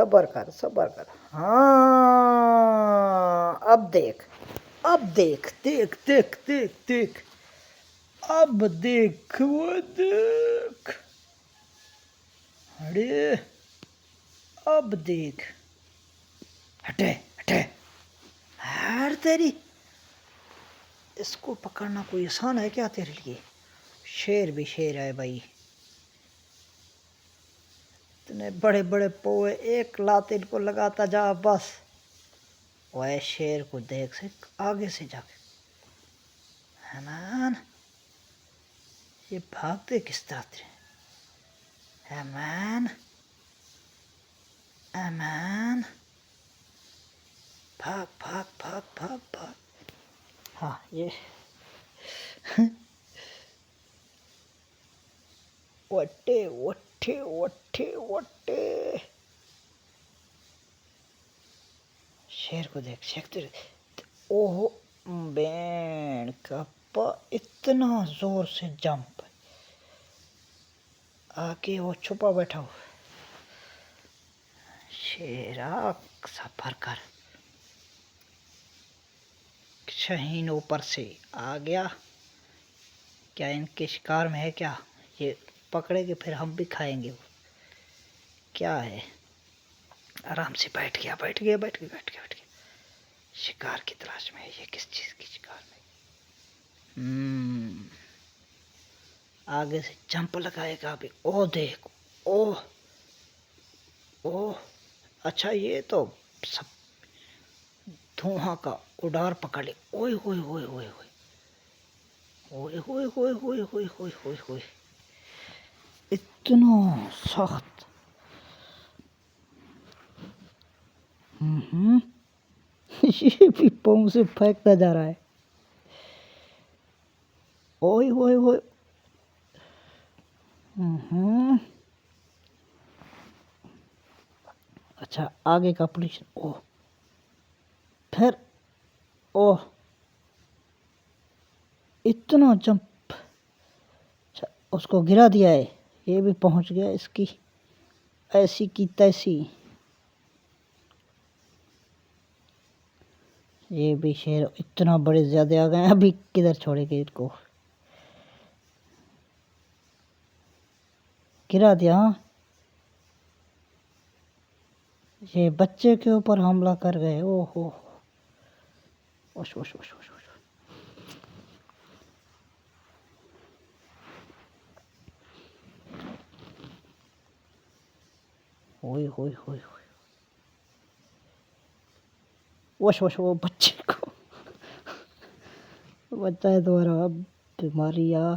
सब्र कर सब्र कर। हाँ अब देख, अब देख देख देख देख देख, अब देख वो देख, अरे अब देख, हटे हटे, यार तेरी, इसको पकड़ना कोई आसान है क्या तेरे लिए? शेर भी शेर है भाई, इतने बड़े बड़े पोए, एक लात इनको लगाता जा बस। वह शेर को देख से आगे से जाके, है मैन, ये भागते किस तरह थे, है मैन, है मैन, भाग भाग भाग भाग भाग। हाँ ये वट्टे वट्टे वट्टे वट्टे, शेर को देख, शेर, ओहो बैंड का इतना जोर से जंप, आके वो छुपा बैठा हो। शेरा सफर कर, शहीन ऊपर से आ गया, क्या इनके शिकार में है क्या? ये पकड़ेंगे फिर हम भी खाएंगे। वो क्या है, आराम से बैठ गया बैठ गया बैठ गया बैठ गया बैठ गया, शिकार की तलाश में है ये, किस चीज की शिकार में? आगे से जंप लगाएगा अभी, ओ देख, ओ ओ, अच्छा ये तो सब धुआं का उड़ार पकड़ ले, ओए होए होए होए होए ओए होए होए होए होए होए होए होए, इतना सख्त। ये भी पाँव से फेंकता जा रहा है, ओए होए होए। अच्छा आगे का पोजीशन, ओ फिर, ओ इतना जंप, अच्छा उसको गिरा दिया है, ये भी पहुंच गया इसकी ऐसी की तैसी। ये भी शेर इतना बड़े ज्यादा आ गए, अभी किधर छोड़ेंगे इनको, गिरा दिया। हाँ ये बच्चे के ऊपर हमला कर गए, ओहो, ओश ओश ओश ओश ओश, ओए होए होए होए, ओश ओश, वो बच्चे को बच्चा है तुम्हारा, बीमारी आ,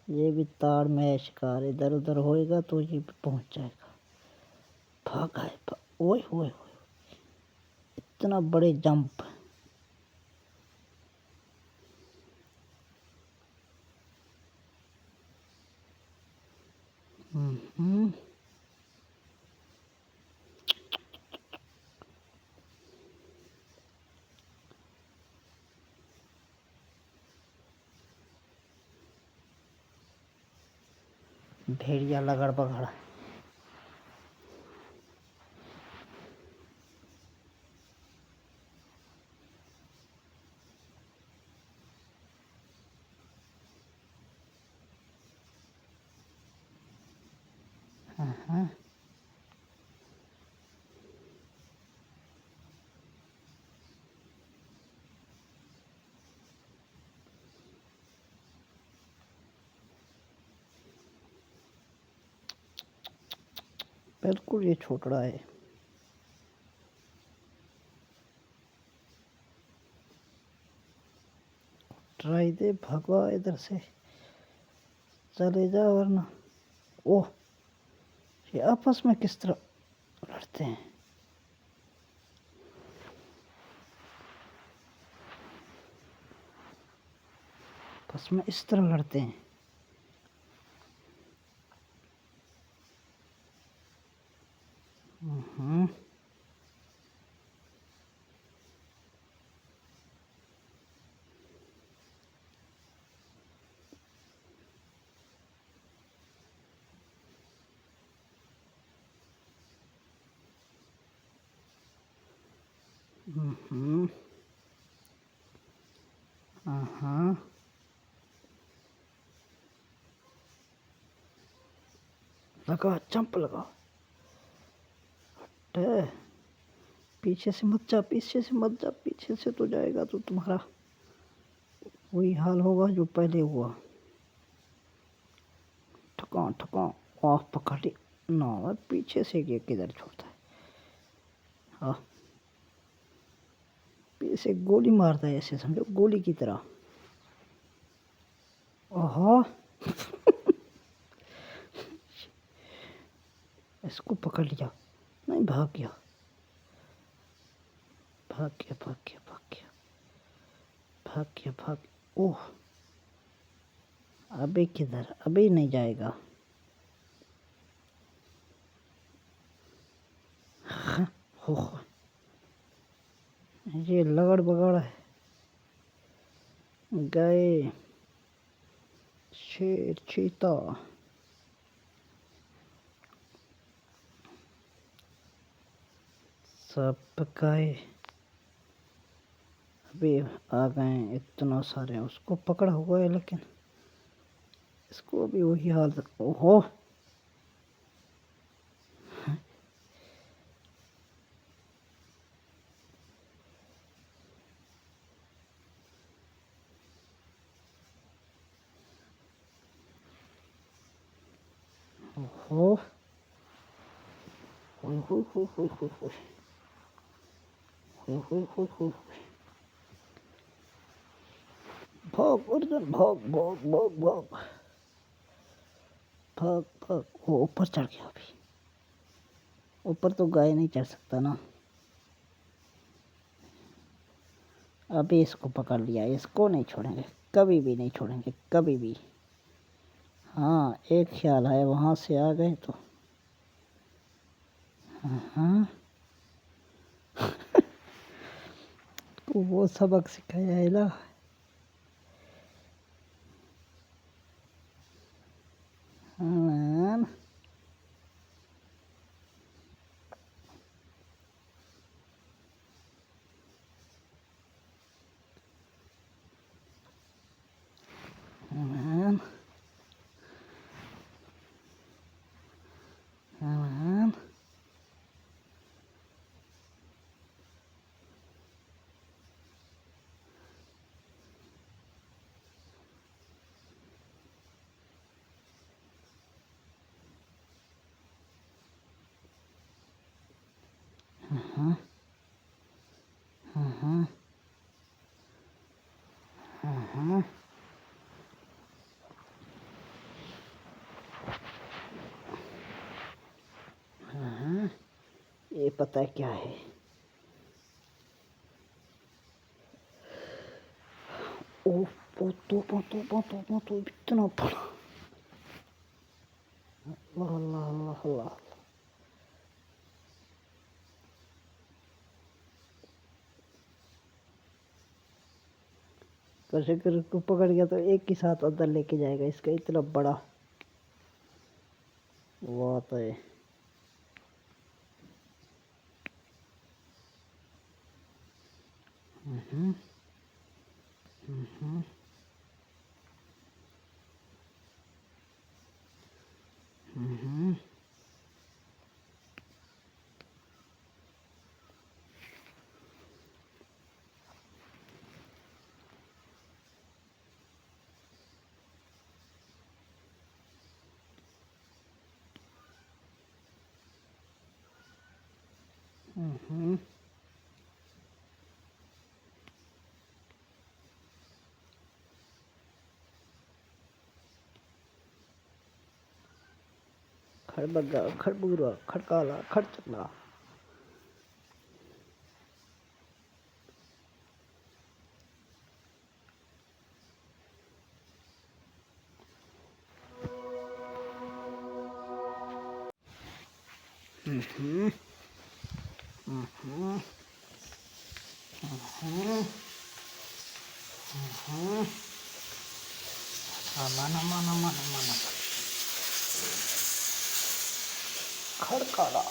ये भी ताड़ में है शिकार, इधर उधर होएगा तो ये भी पहुंच जाएगा। भागा है, ओए होए होए, इतना बड़े जंप। भेड़िया लगड़ बगड़, बिल्कुल ये छोटा है। ट्राई दे, भगवा इधर से, चले जा वरना। ओह ये आपस में किस तरह लड़ते हैं, आपस में इस तरह लड़ते हैं। हम्म। हाँ, लगा, जंप लगा। पीछे से मत जा, पीछे से मत जा, पीछे से तो जाएगा तो तुम्हारा वही हाल होगा जो पहले हुआ। ठका ठका, ऑफ पकड़ ली ना, पीछे से ये किधर छोड़ता है। हाँ, पीछे गोली मारता है, ऐसे समझो गोली की तरह। ओहो, इसको पकड़ लिया, नहीं भाग गया, भाग गया, भाग गया, भाग गया, भाग गया, भाग। ओह, अभी किधर, अभी नहीं जाएगा। हाँ, हो, ये लगड़ बगड़ है। गए शेर, चीता, सब गए। अभी आ गए इतना सारे, उसको पकड़ा हुआ है लेकिन इसको भी वही हाल। ओहो, ओहो, हो हो हो हो हो हो हो हो हो हो। भाग अर्जुन, भाग भाग भाग भाग भाग भाग। वो ऊपर चढ़ गया, अभी ऊपर तो गाय नहीं चढ़ सकता ना। अभी इसको पकड़ लिया, इसको नहीं छोड़ेंगे, कभी भी नहीं छोड़ेंगे, कभी भी। हाँ, एक ख्याल है, वहां से आ गए तो। हाँ, वो सबक सिखाया है ना। हाँ, हाँ, हाँ, हाँ, हाँ, हाँ, हाँ। ये पता है क्या है? ओ, तो इतना बड़ा। अल्लाह अल्लाह अल्लाह अल्लाह। कैसे कर उसको पकड़ गया तो एक ही साथ अंदर लेके जाएगा, इसका इतना बड़ा। वो तो है। हम्म, हम्म, हम्म, हम्म। खड़बग्गा, खड़बूरा, खड़काला, खड़चकला। हम्म, हम्म, हम्म, हम्म। मन मन मन मन खड़काला,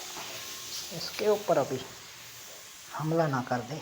इसके ऊपर अभी हमला ना कर दे।